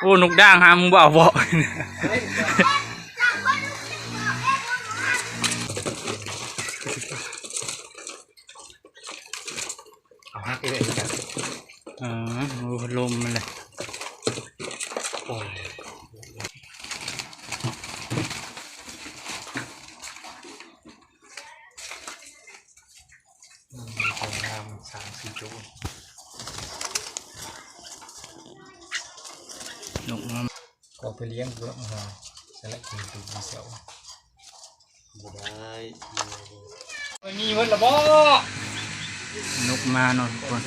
อ้นกด่างหามึงบ่าวบ่เอาฮักได้เลยกันลมมันเลยโอ้ยสวยงาม3-4จุดนกมันก็ไปเลี้ยงเพื่อมาสลัดกินตัวดีเซลบ่ได้ไม่มีเงินละบ่นกมาเนาะทุกคน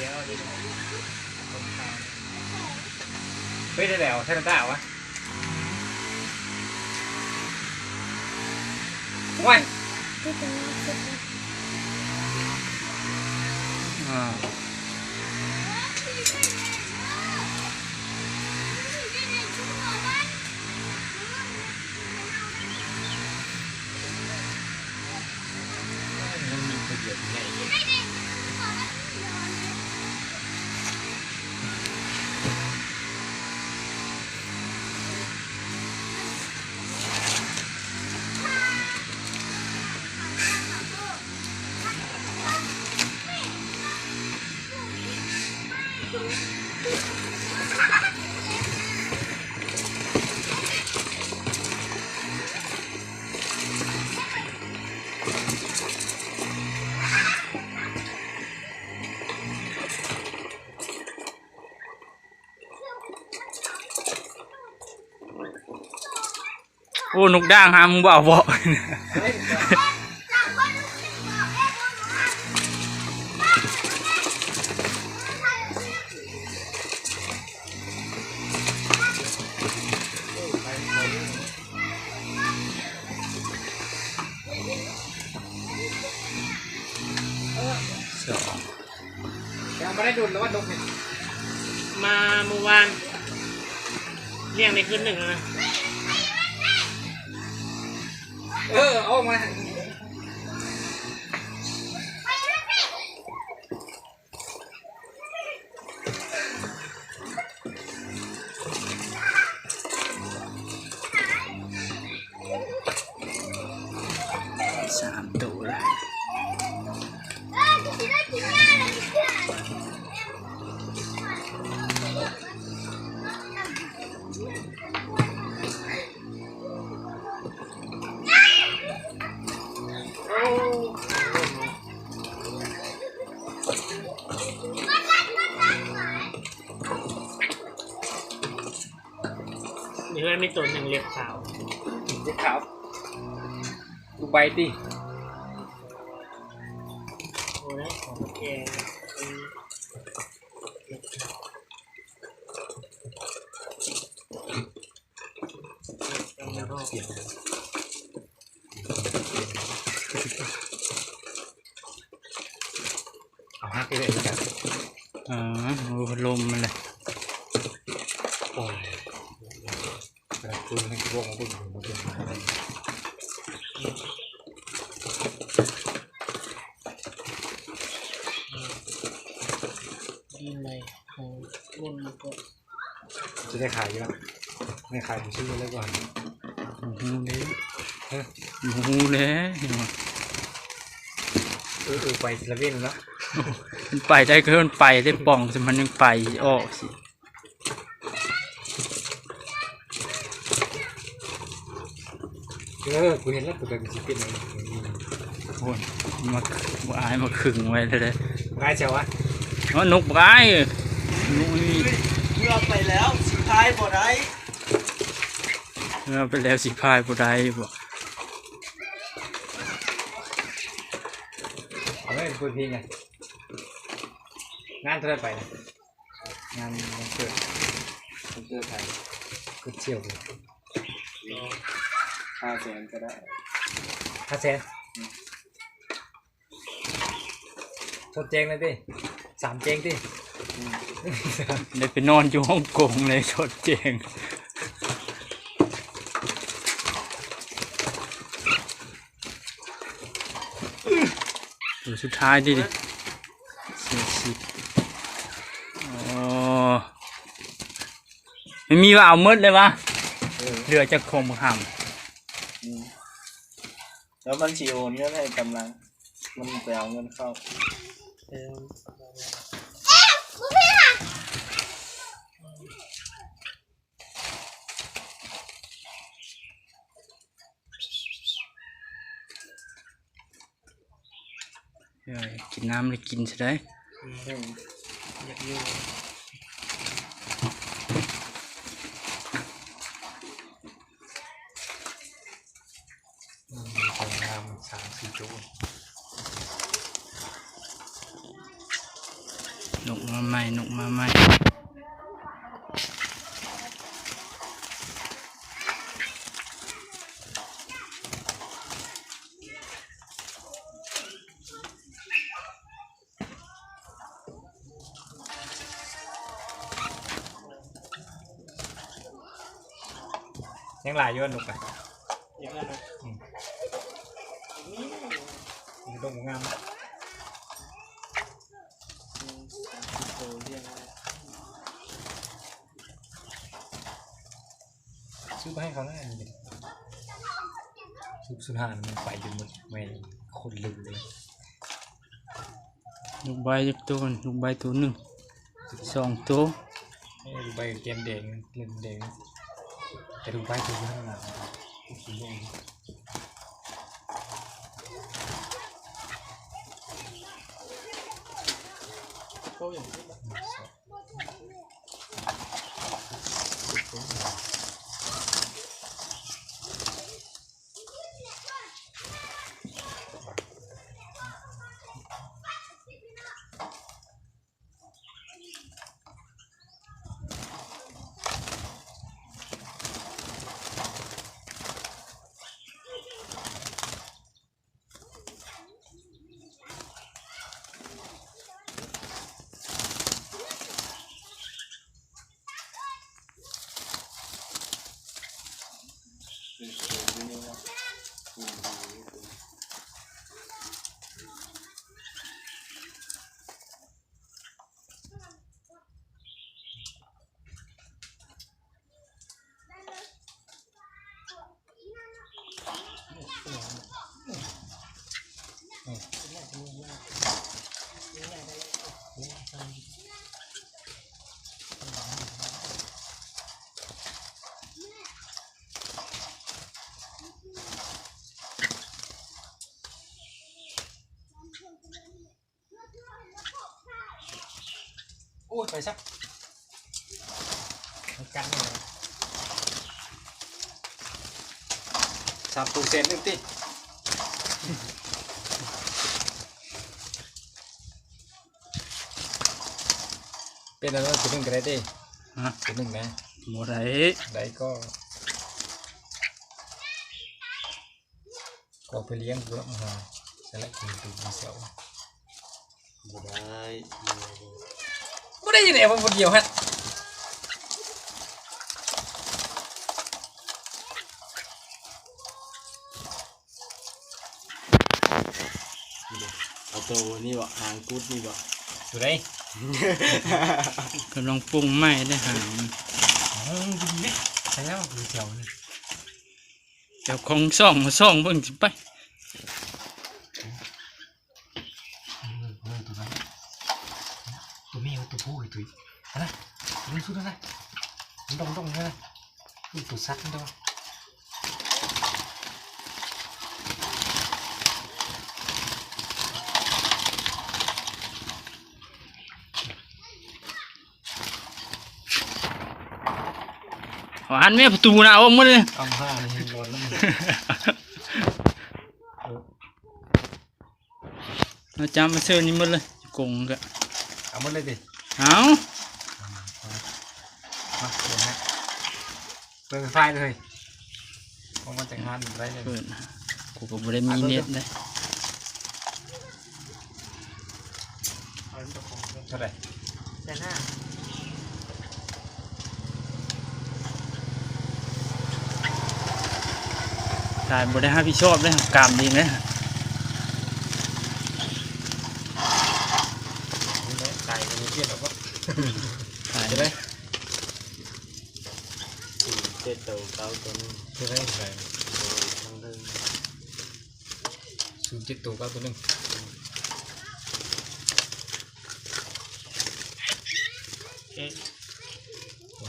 เฮ้ยได้แล้วใช่หรือเปล่าวะว้ายมันมีประโยชน์ยังไงโอ้นกด่างหามึงบ่าวบ่ยังไม่ได้ดูแล้วว่าดกเนี่ยมาเมื่อวานเลี้ยงในคืนหนึ่งแล้วนะเอามา3 ตัวแล้วนี่เพื่อนมีตัวหนึ่งเล็บขาว เด็กขาวดูใบดิโอ้ยของแกเอาฮักได้เลยกันลมมันเลยโอ้ยกระตุ้นให้พวกมันเป็นมันเป็นดีไหมของรุ่นมันก็จะได้ขายยังไม่ขายผมซื้อเลยก่อนหูเลยหูเลยไปละเว้นแล้วมันไปได้ก็มันไปได้ป่องแต่มันยังไปออกสิกูเห็นแล้วตัวเป็นสิบเป็นเลยโอ้ยมาอายมาขึงไว้เลยง่ายเจ้าวะว่านกบายนกนี่เมื่อไปแล้วสุดท้ายบ่ได้ไปแล้วสิพายบ่ได้บ่เอาไม่พูดพีไงงานเท่าไรไปงานวันเกิดไทยก็เชี่ยวเลย500,000ก็ได้500,000ชดแจงเลยดิ3 แจงดิได้ไปนอนอยู่ฮ่องกงเลยชดแจงสุดท้ายดิ40 ไม่มีว่าเอาหมดเลยวะเหลือจะคงห แล้วมันสิโอนเงินให้กำลังมันไปเอาเงินเข้า ำกินน้ำเลยกินซะได้ อยากอยู่ สวยงาม3-4 จุด นกมาใหม่นกมาใหม่ยังหลายอยู่นุกอ่ะ อย่างนั้นนะ มีดงงาม โตเรียงอะไร ซื้อไปให้เขาแล้วอันนี้ซื้อสุดหานมันไปจนหมดไม่คนลืมเลย ลูกใบจักตัวลูกใบตัวหนึ่ง2 ตัว ให้ดูใบเกมแดงเล่นแดงแต่ดูใบตัวข้างหลังสีแดง โตอย่างนี้ โอ้ยไปซะกันเลย3%นึงติเป็นอะไรตัวหนึ่งก็ได้ดิ ฮะ ตัวหนึ่งนะ บ่ได้ ได้ก็ไปเลี้ยงเพื่อมาสลักกินตัวดีเซลบ่ได้ยังไงมันคนเดียวฮะเอาตัวนี่บ่หางกุดนี่บ่ อยู่ไหน กำลังปรุงใหม่ได้หาง ดีเนี่ยใช่แล้วดีเซลนี่ เดี๋ยวของซ่องมาซ่องเบิ่งสิไป ตัวนั้นตัวนี้ตัวผู้ไอ้ตัวอะไรมันสุดอะไรมันดงเลยตัวซัดมันดงหันแม่ประตูน่ะเอาหมดเลย คำ5เลยร้อนแล้วมัน เราจำมาเชิญนี่หมดเลยกงกะ เอาหมดเลยดิ เอา มาเดี๋ยวฮะเปิดไฟเลยเพราะมันจะงานไรเลย เปิดกูก็บ่ได้มีเน็ตได้ เอาตัวของ เท่าไหร่ แต่หน้า ตายบ่ได้รับผิดชอบได้กรรมดีนะ นี่เลยไก่มันเทียบแล้วก็ ตาย ใช่ไหม จ็ดตัวเก้าตัวนึง เท่าไรเท่าไร ทั้งเรื่อง 07ตัว9ตัวนึง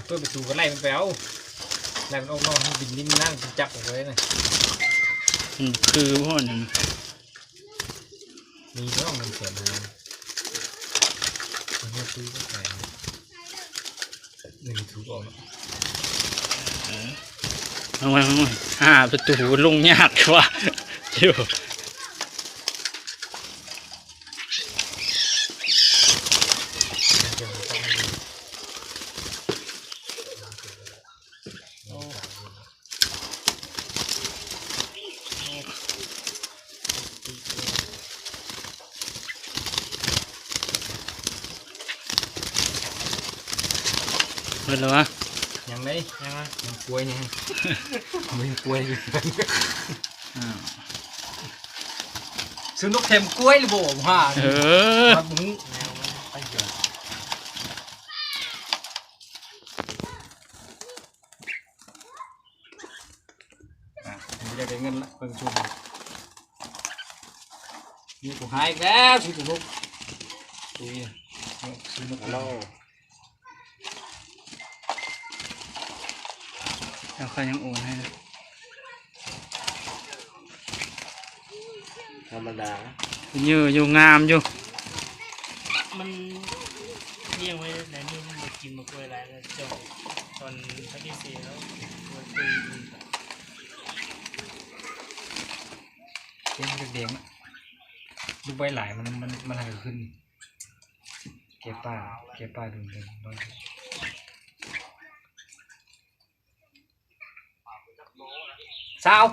ตัวประตูก็ไล่มันไปเอาไล่มันออกนอกให้บินนิ่มนั่งจับออกไว้นะ คือพวกนั้น มีต้องเงินแสนหามันก็ซื้อก็ใส่เงินถูกออก เอาไว้ประตูลงยากกว่าอยู่เมื่อไรวะ ยังไงยังป่วยยังไม่ป่วยซื้อนกเข็มกล้วยหรือบ่ผมว่าครับมึงแนวมันไปเยอะไม่ได้เงินละเพิ่งชมนี่กูหายแล้วซื้อกูนกซื้อนกเรา แล้วเขายังโอนให้นะ ธรรมดา อยู่งามอยู่ มันเลี้ยงไว้ในนี่มันมากินมากล้วยอะไรแล้วจบตอนพักที่สี่แล้วมันคุย เป็นเด็กๆลูกใบหลายมันหายขึ้นเก็บป้าดูเด่นน้อยสาว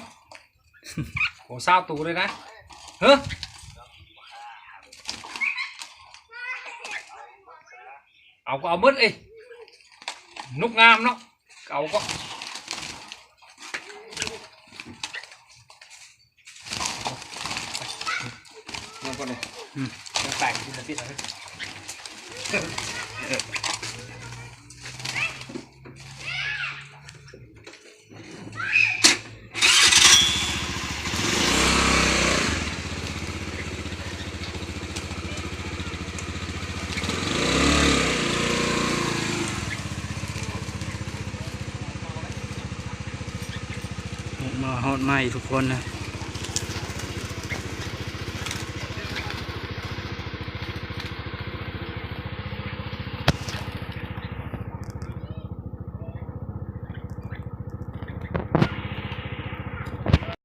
โอ้สาวตูเลยนะเฮ้ยเอาก็เอามืดเอ้ยนุกงามเนาะเอาก็มันก็เลยมันแตกที่มันติดอะไรมาฮอดใหม่ทุกคนนะ